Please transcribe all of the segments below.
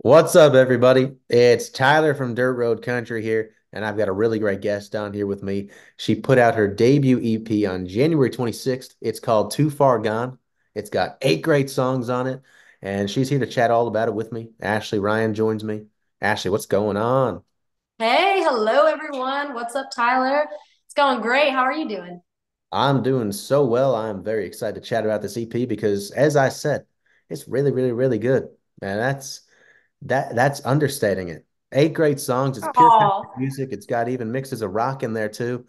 What's up, everybody? It's Tyler from Dirt Road Country here, and I've got a really great guest down here with me. She put out her debut EP on January 26th. It's called Too Far Gone. It's got 8 great songs on it, and she's here to chat all about it with me. Ashley Ryan joins me. Ashley, what's going on? Hey, hello everyone. What's up, Tyler? It's going great. How are you doing? I'm doing so well. I'm very excited to chat about this EP because, as I said, it's really, really, really good. And that's understating it. 8 great songs. It's pure country Oh, music. It's got even mixes of rock in there too.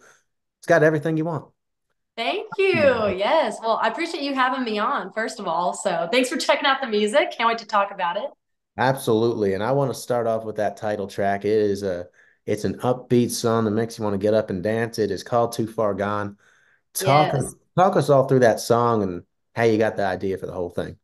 It's got everything you want. thank you. Yes. Well, I appreciate you having me on, first of all. So thanks for checking out the music. Can't wait to talk about it. Absolutely. And I want to start off with that title track. It's an upbeat song that makes you want to get up and dance. It is called Too Far Gone. Talk Yes. talk us all through that song and how you got the idea for the whole thing.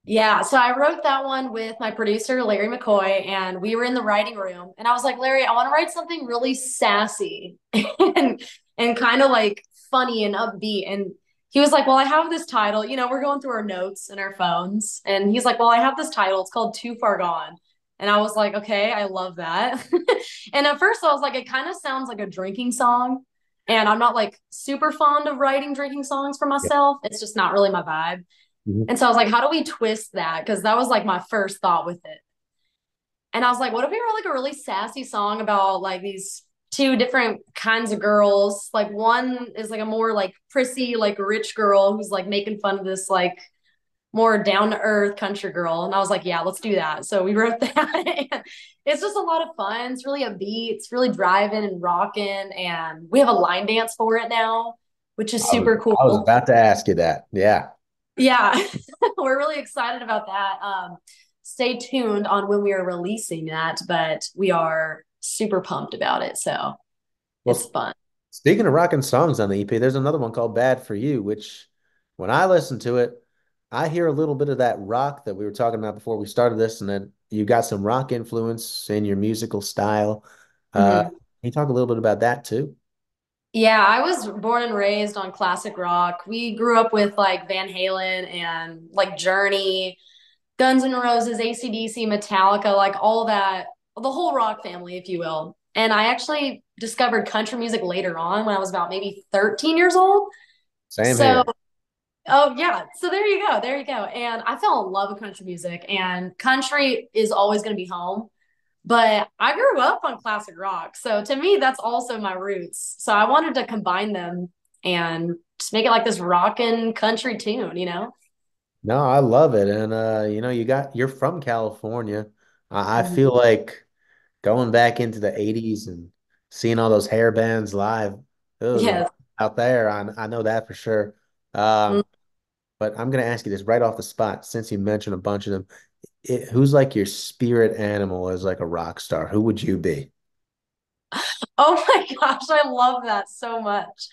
Yeah. So I wrote that one with my producer, Larry McCoy, and we were in the writing room. And I was like, Larry, I want to write something really sassy and kind of like funny and upbeat. And he was like, well, I have this title. We're going through our notes and our phones. And he's like, well, I have this title. It's called Too Far Gone. And I was like, okay, I love that. And at first I was like, it kind of sounds like a drinking song. And I'm not like super fond of writing drinking songs for Yeah. myself. It's just not really my vibe. Mhm. And so I was like, how do we twist that? Because that was like my first thought with it. And I was like, what if we wrote like a really sassy song about like these two different kinds of girls? Like one is like a more like prissy, like rich girl who's like making fun of this like more down to earth country girl. And I was like, yeah, let's do that. So we wrote that. And it's just a lot of fun. It's really a beat. It's really driving and rocking. And we have a line dance for it now, which is I was super I was cool. about to ask you that. Yeah. Yeah, we're really excited about that. Stay tuned on when we are releasing that, but we are super pumped about it. So it's Well, fun. speaking of rocking songs on the EP, there's another one called Bad for You, which when I listen to it, I hear a little bit of that rock that we were talking about before we started this, and then you got some rock influence in your musical style. Can Mhm. you talk a little bit about that too? Yeah, I was born and raised on classic rock. We grew up with like Van Halen and like Journey, Guns N' Roses, AC/DC, Metallica, like all that, the whole rock family, if you will. And I actually discovered country music later on when I was about maybe 13 years old. Same So here. oh yeah. So there you go. There you go. And I fell in love with country music and country is always going to be home. But I grew up on classic rock. So to me, that's also my roots. So I wanted to combine them and just make it like this rockin' country tune. No, I love it. And you're from California. I Mhm. feel like going back into the 80s and seeing all those hair bands live, it was a Yes. out there. I know that for sure. Mm. Um, But I'm going to ask you this right off the spot, since you mentioned a bunch of them. Who's like your spirit animal as like a rock star? Who would you be? Oh my gosh, I love that so much.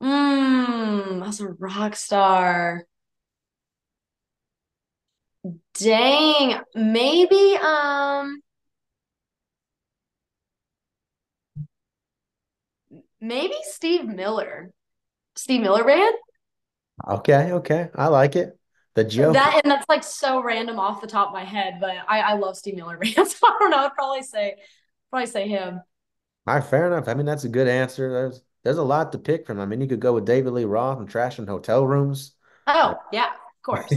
As a rock star. Dang, maybe Steve Miller. Steve Miller Band? Okay, okay. I like it. The Joker. That's like so random off the top of my head, but I love Steve Miller Band. So I don't know. I'd probably say him. All right, fair enough. I mean, that's a good answer. There's a lot to pick from. I mean, you could go with David Lee Roth and Trash in Hotel Rooms. Uh, Oh yeah, of course.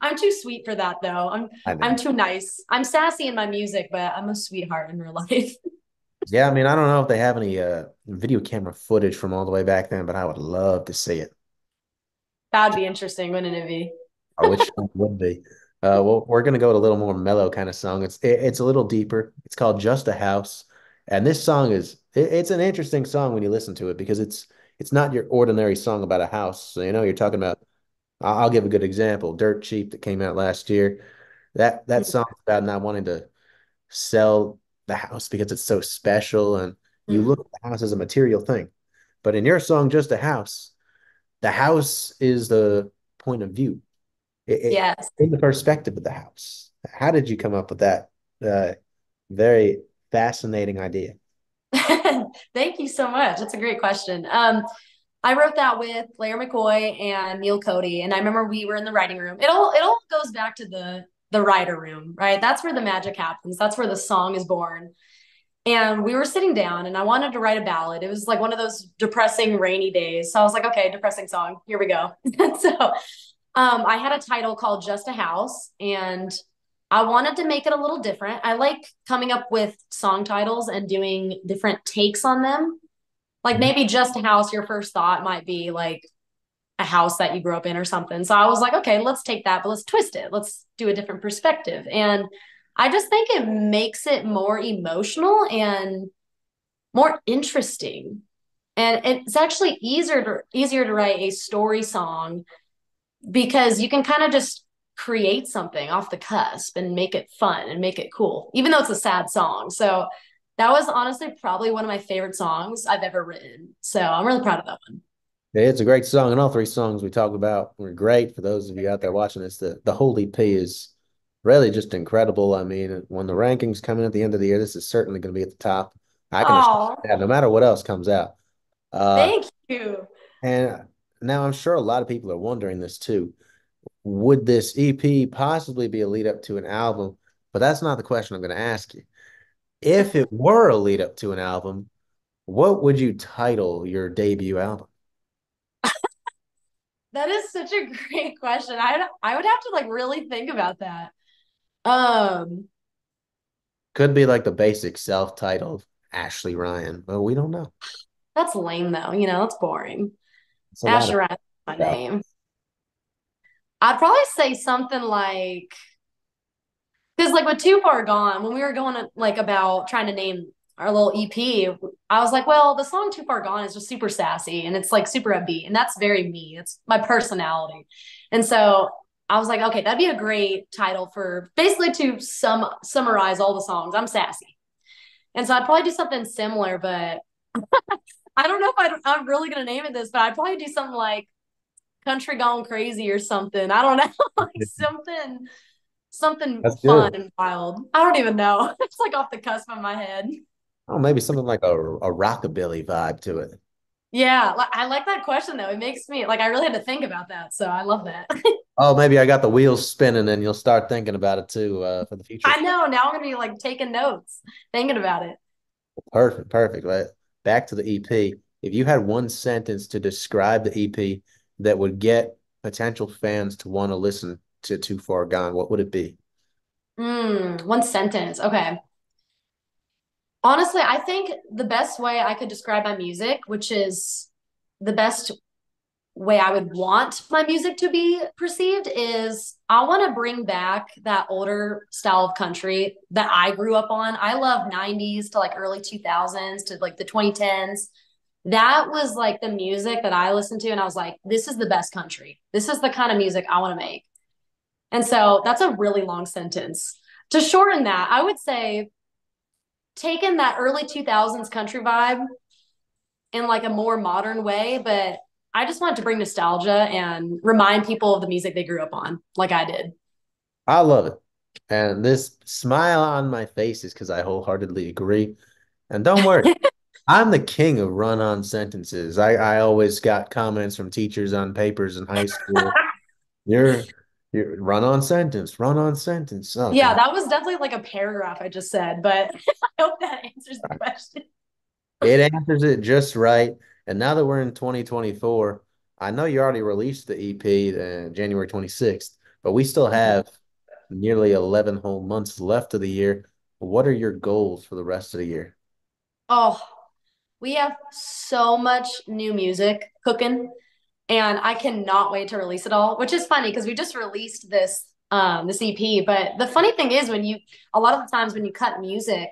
I'm too sweet for that though. I'm I I'm know. too nice. I'm sassy in my music, but I'm a sweetheart in real life. Yeah, I mean, I don't know if they have any video camera footage from all the way back then, but I would love to see it. That'd be interesting, wouldn't it be? I wish it would be. Well, we're gonna go with a little more mellow kind of song. It's a little deeper. It's called Just a House, and this song it's an interesting song when you listen to it because it's not your ordinary song about a house. So, you're talking about. I'll give a good example. Dirt Cheap that came out last year. That song's about not wanting to sell the house because it's so special, and you Mm. look at the house as a material thing. But in your song, Just a House, the house is the point of view Yes. in the perspective of the house. How did you come up with that uh, very fascinating idea? Thank you so much. That's a great question. I wrote that with Blair McCoy and Neil Cody, and I remember we were in the writing room. It all goes back to the the writer room, right? That's where the magic happens. That's where the song is born. And we were sitting down and I wanted to write a ballad. It was like one of those depressing rainy days. So I was like, okay, depressing song. Here we go. So I had a title called Just a House, and I wanted to make it a little different. I like coming up with song titles and doing different takes on them. Like maybe Just a House, your first thought might be like a house that you grew up in or something. So I was like, okay, let's take that, but let's twist it. Let's do a different perspective. And I just think it makes it more emotional and more interesting. And it's actually easier to write a story song because you can kind of just create something off the cusp and make it fun and make it cool, even though it's a sad song. So that was honestly probably one of my favorite songs I've ever written. So I'm really proud of that one. Yeah, it's a great song, and all three songs we talked about were great. For those of you out there watching this, the whole EP is really just incredible. I mean, when the rankings come in at the end of the year, this is certainly going to be at the top. I can assure Oh, you that no matter what else comes out. Uh, thank you. and now I'm sure a lot of people are wondering this too. Would this EP possibly be a lead up to an album? But that's not the question I'm going to ask you. If it were a lead up to an album, what would you title your debut album? That is such a great question. I would have to like really think about that. Um, Could be like the basic self-titled Ashley Ryan, but we don't know. that's lame though. That's boring. It's a lot of Asher Ryan's my stuff. name. I'd probably say something like because like with Too Far Gone, when we were going like about trying to name our little EP, I was like, well, the song Too Far Gone is just super sassy and it's like super upbeat, and that's very me. It's my personality, and so I was like, okay, that'd be a great title for basically to summarize all the songs. I'm sassy, and so I'd probably do something similar, but I don't know if I'm really gonna name it this, but I'd probably do something like Country Gone Crazy or something. I don't know, like something That's fun good. and wild. I don't even know. It's like off the cusp of my head. Oh, maybe something like a rockabilly vibe to it. Yeah, I like that question though. It makes me like I really had to think about that. So I love that. Oh, maybe I got the wheels spinning and you'll start thinking about it too for the future. I know. Now I'm gonna be like taking notes, thinking about it. Perfect, perfect. Right. Back to the EP. If you had one sentence to describe the EP that would get potential fans to want to listen to Too Far Gone, what would it be? One sentence. Okay. Honestly, I think the best way I could describe my music, which is the best way I would want my music to be perceived, is I want to bring back that older style of country that I grew up on. I love 90s to like early 2000s to like the 2010s. That was like the music that I listened to. And I was like, this is the best country. This is the kind of music I want to make. And so that's a really long sentence. To shorten that, I would say taking that early 2000s country vibe in like a more modern way, but I just wanted to bring nostalgia and remind people of the music they grew up on, like I did. I love it. And this smile on my face is because I wholeheartedly agree. And don't worry, I'm the king of run-on sentences. I always got comments from teachers on papers in high school. You're you're run-on sentence, run-on sentence. Oh Yeah, God. that was definitely like a paragraph I just said, but I hope that answers the question. It answers it just right. And now that we're in 2024, I know you already released the EP January 26th, but we still have nearly 11 whole months left of the year. What are your goals for the rest of the year? Oh, we have so much new music cooking, and I cannot wait to release it all, which is funny because we just released this EP. But the funny thing is when you a lot of the times when you cut music,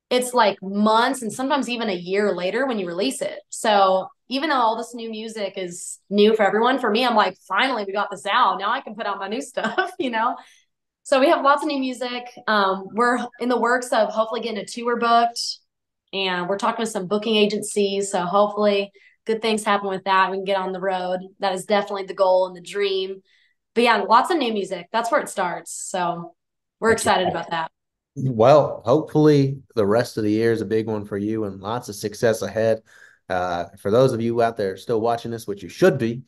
it's like months and sometimes even a year later when you release it. So even though all this new music is new for everyone, for me, I'm like, finally, we got this out. Now I can put out my new stuff. So we have lots of new music. We're in the works of hopefully getting a tour booked, and we're talking to some booking agencies. So hopefully, good things happen with that. We can get on the road. That is definitely the goal and the dream. But yeah, lots of new music. That's where it starts. So we're Heck excited yeah. about that. Well, hopefully the rest of the year is a big one for you and lots of success ahead. For those of you out there still watching this, which you should be,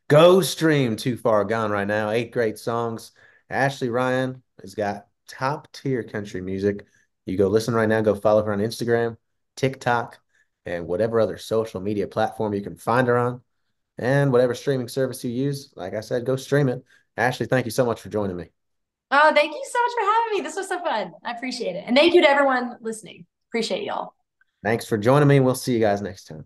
go stream Too Far Gone right now. 8 great songs. Ashley Ryan has got top tier country music. You go listen right now, go follow her on Instagram, TikTok, and whatever other social media platform you can find her on, and whatever streaming service you use. Like I said, go stream it. Ashley, thank you so much for joining me. Oh, thank you so much for having me. This was so fun. I appreciate it. And thank you to everyone listening. Appreciate y'all. Thanks for joining me, and we'll see you guys next time.